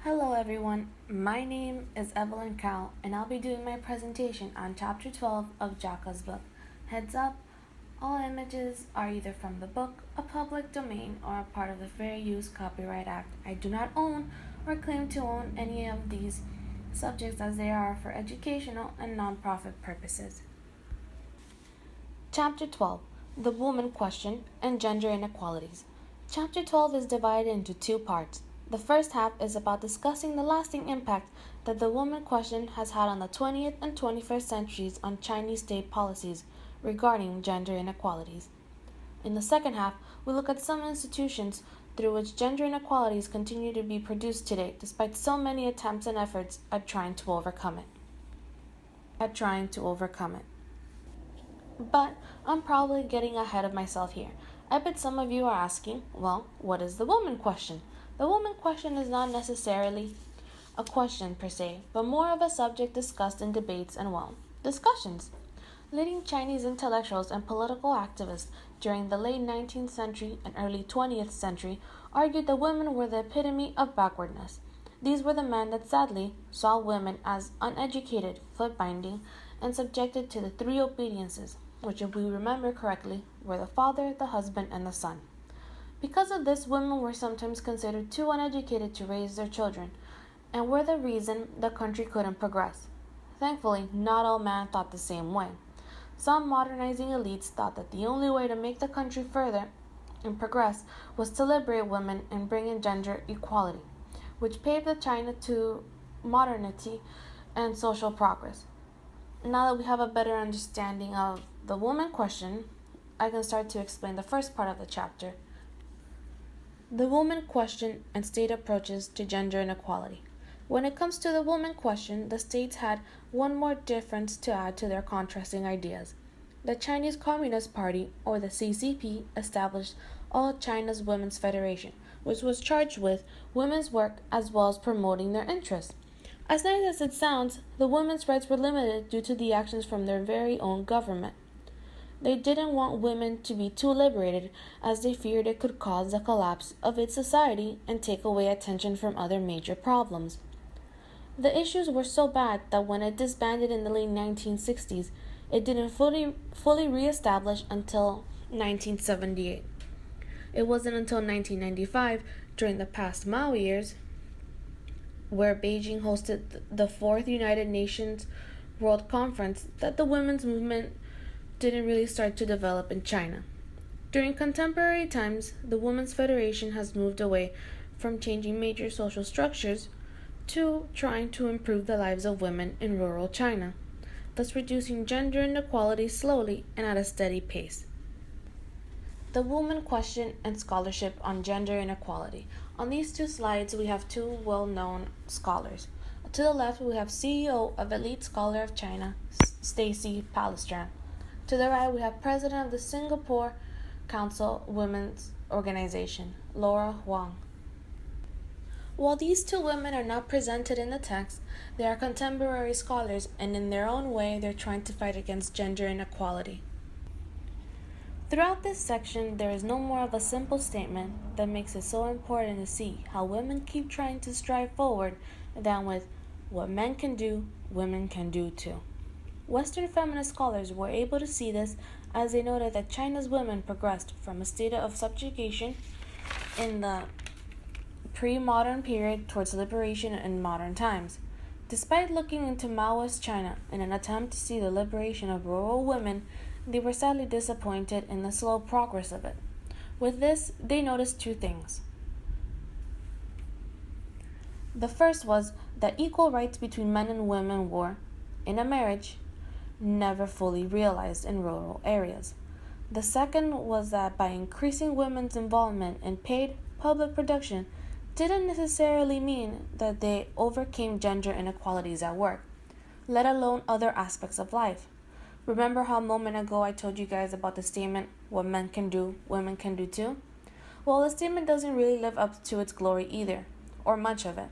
Hello everyone, my name is Evelyn Cow and I'll be doing my presentation on Chapter 12 of Jacka's book. Heads up, all images are either from the book, a public domain, or a part of the Fair Use Copyright Act. I do not own or claim to own any of these subjects as they are for educational and non-profit purposes. Chapter 12, The Woman Question and Gender Inequalities. Chapter 12 is divided into two parts. The first half is about discussing the lasting impact that the woman question has had on the 20th and 21st centuries on Chinese state policies regarding gender inequalities. In the second half, we look at some institutions through which gender inequalities continue to be produced today despite so many attempts and efforts at trying to overcome it. But I'm probably getting ahead of myself here. I bet some of you are asking, well, what is the woman question? The woman question is not necessarily a question per se, but more of a subject discussed in debates and, discussions. Leading Chinese intellectuals and political activists during the late 19th century and early 20th century argued that women were the epitome of backwardness. These were the men that sadly saw women as uneducated, foot-binding, and subjected to the three obediences, which, if we remember correctly, were the father, the husband, and the son. Because of this, women were sometimes considered too uneducated to raise their children, and were the reason the country couldn't progress. Thankfully, not all men thought the same way. Some modernizing elites thought that the only way to make the country further and progress was to liberate women and bring in gender equality, which paved the China to modernity and social progress. Now that we have a better understanding of the woman question, I can start to explain the first part of the chapter. The woman question and state approaches to gender inequality. When it comes to the woman question, the states had one more difference to add to their contrasting ideas. The Chinese Communist Party, or the CCP, established All China's Women's Federation, which was charged with women's work as well as promoting their interests. As nice as it sounds, the women's rights were limited due to the actions from their very own government. They didn't want women to be too liberated, as they feared it could cause the collapse of its society and take away attention from other major problems. The issues were so bad that when it disbanded in the late 1960s, it didn't fully reestablish until 1978. It wasn't until 1995, during the past Mao years, where Beijing hosted the Fourth United Nations World Conference, that the women's movement didn't really start to develop in China. During contemporary times, the Women's Federation has moved away from changing major social structures to trying to improve the lives of women in rural China, thus reducing gender inequality slowly and at a steady pace. The woman question and scholarship on gender inequality. On these two slides, we have two well-known scholars. To the left, we have CEO of Elite Scholar of China, Stacy Palestran. To the right, we have President of the Singapore Council Women's Organization, Laura Huang. While these two women are not presented in the text, they are contemporary scholars, and in their own way, they're trying to fight against gender inequality. Throughout this section, there is no more of a simple statement that makes it so important to see how women keep trying to strive forward than with what men can do, women can do too. Western feminist scholars were able to see this as they noted that China's women progressed from a state of subjugation in the pre-modern period towards liberation in modern times. Despite looking into Maoist China in an attempt to see the liberation of rural women, they were sadly disappointed in the slow progress of it. With this, they noticed two things. The first was that equal rights between men and women were, in a marriage, never fully realized in rural areas. The second was that by increasing women's involvement in paid public production didn't necessarily mean that they overcame gender inequalities at work, let alone other aspects of life. Remember how a moment ago I told you guys about the statement, what men can do, women can do too? Well, the statement doesn't really live up to its glory either, or much of it.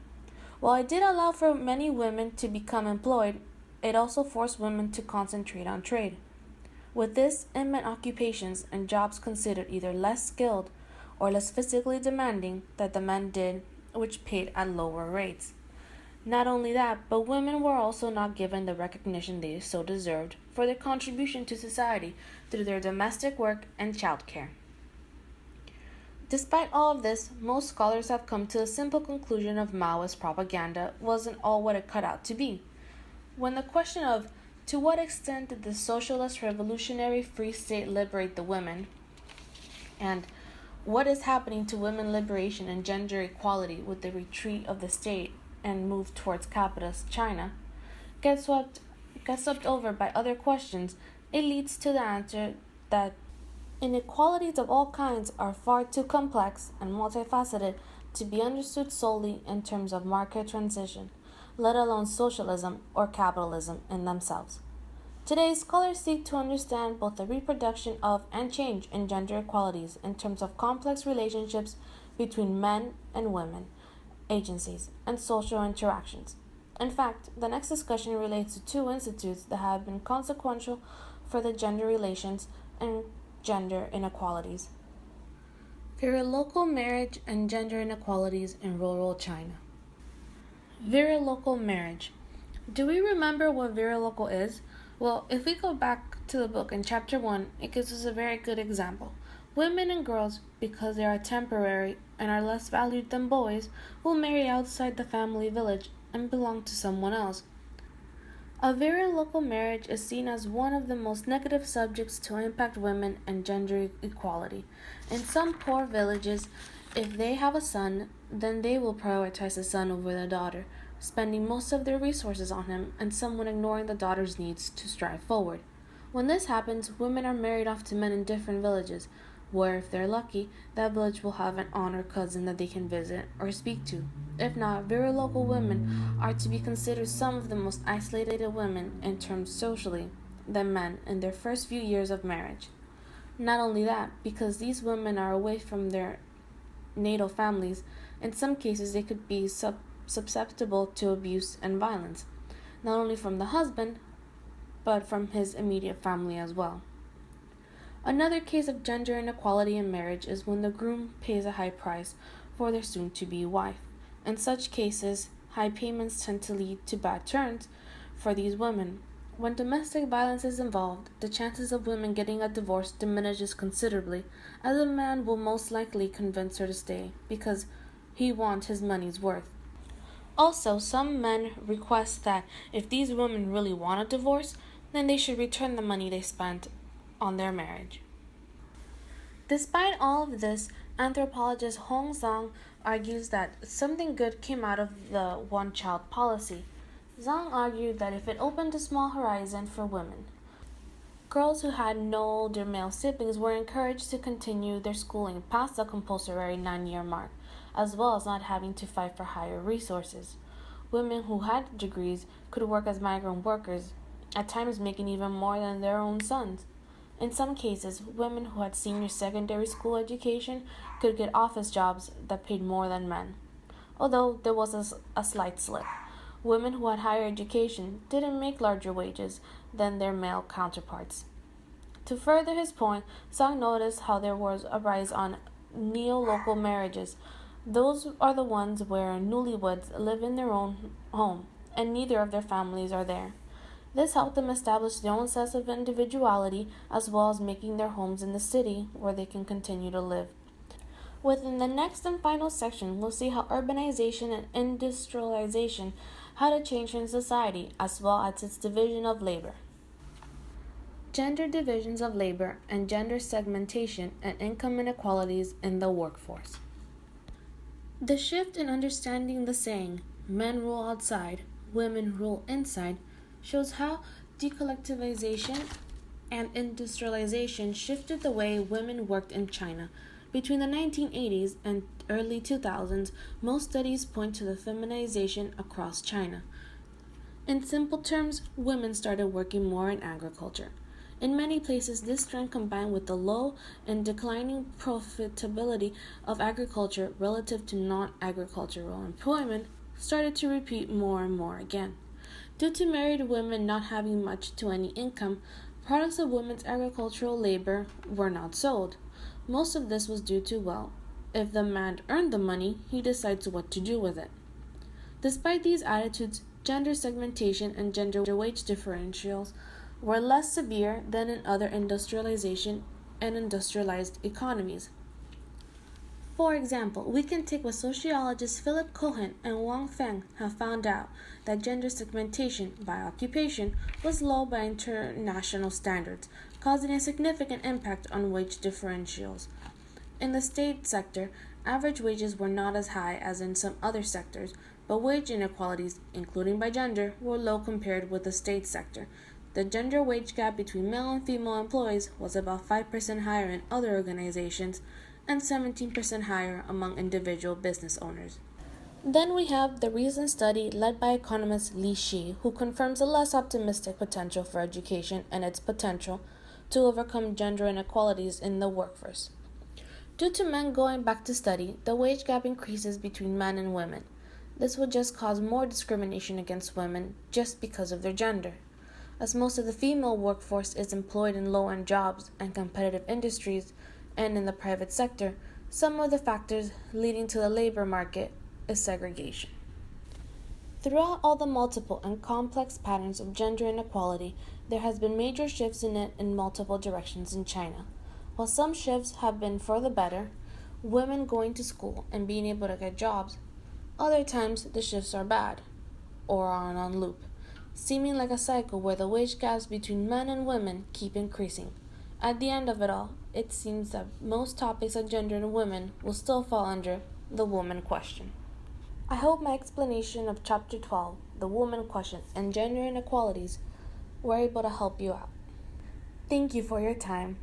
While it did allow for many women to become employed, it also forced women to concentrate on trade. With this, it meant occupations and jobs considered either less skilled or less physically demanding that the men did which paid at lower rates. Not only that, but women were also not given the recognition they so deserved for their contribution to society through their domestic work and childcare. Despite all of this, most scholars have come to a simple conclusion of Maoist propaganda wasn't all what it cut out to be. When the question of to what extent did the socialist revolutionary free state liberate the women, and what is happening to women liberation and gender equality with the retreat of the state and move towards capitalist China, gets swept over by other questions, it leads to the answer that inequalities of all kinds are far too complex and multifaceted to be understood solely in terms of market transition, let alone socialism or capitalism in themselves. Today, scholars seek to understand both the reproduction of and change in gender equalities in terms of complex relationships between men and women, agencies, and social interactions. In fact, the next discussion relates to two institutes that have been consequential for the gender relations and gender inequalities. Local marriage and gender inequalities in rural China. Local marriage. Do we remember what local is? Well, if we go back to the book in chapter 1, it gives us a very good example. Women and girls, because they are temporary and are less valued than boys, will marry outside the family village and belong to someone else. A local marriage is seen as one of the most negative subjects to impact women and gender equality. In some poor villages, if they have a son, then they will prioritize the son over the daughter, spending most of their resources on him and someone ignoring the daughter's needs to strive forward. When this happens, women are married off to men in different villages, where if they're lucky, that village will have an aunt or cousin that they can visit or speak to. If not, local women are to be considered some of the most isolated women in terms socially than men in their first few years of marriage. Not only that, because these women are away from their natal families, in some cases they could be susceptible to abuse and violence, not only from the husband, but from his immediate family as well. Another case of gender inequality in marriage is when the groom pays a high price for their soon-to-be wife. In such cases, high payments tend to lead to bad turns for these women. When domestic violence is involved, the chances of women getting a divorce diminishes considerably, as a man will most likely convince her to stay because he wants his money's worth. Also, some men request that if these women really want a divorce, then they should return the money they spent on their marriage. Despite all of this, anthropologist Hong Zhang argues that something good came out of the one-child policy. Zhang argued that if it opened a small horizon for women, girls who had no older male siblings were encouraged to continue their schooling past the compulsory 9-year mark, as well as not having to fight for higher resources. Women who had degrees could work as migrant workers, at times making even more than their own sons. In some cases, women who had senior secondary school education could get office jobs that paid more than men. Although there was a slight slip. Women who had higher education didn't make larger wages than their male counterparts. To further his point, Zhang noticed how there was a rise on neo-local marriages. Those are the ones where newlyweds live in their own home, and neither of their families are there. This helped them establish their own sense of individuality, as well as making their homes in the city where they can continue to live. Within the next and final section, we'll see how urbanization and industrialization had a change in society, as well as its division of labor. Gender divisions of labor and gender segmentation and income inequalities in the workforce. The shift in understanding the saying, men rule outside, women rule inside, shows how decollectivization and industrialization shifted the way women worked in China. Between the 1980s and early 2000s, most studies point to the feminization across China. In simple terms, women started working more in agriculture. In many places, this trend combined with the low and declining profitability of agriculture relative to non-agricultural employment started to repeat more and more again. Due to married women not having much to any income, products of women's agricultural labor were not sold. Most of this was due to, If the man earned the money, he decides what to do with it. Despite these attitudes, gender segmentation and gender wage differentials were less severe than in other industrialization and industrialized economies. For example, we can take what sociologists Philip Cohen and Wang Feng have found out that gender segmentation by occupation was low by international standards, causing a significant impact on wage differentials. In the state sector, average wages were not as high as in some other sectors, but wage inequalities, including by gender, were low compared with the state sector. The gender wage gap between male and female employees was about 5% higher in other organizations and 17% higher among individual business owners. Then we have the recent study led by economist Li Shi, who confirms a less optimistic potential for education and its potential to overcome gender inequalities in the workforce. Due to men going back to study, the wage gap increases between men and women. This would just cause more discrimination against women just because of their gender. As most of the female workforce is employed in low-end jobs and competitive industries and in the private sector, some of the factors leading to the labor market is segregation. Throughout all the multiple and complex patterns of gender inequality, there has been major shifts in it in multiple directions in China. While some shifts have been for the better, women going to school and being able to get jobs, other times the shifts are bad or are on loop, seeming like a cycle where the wage gaps between men and women keep increasing. At the end of it all, it seems that most topics on gender and women will still fall under the woman question. I hope my explanation of Chapter 12, the woman question, and gender inequalities were able to help you out. Thank you for your time.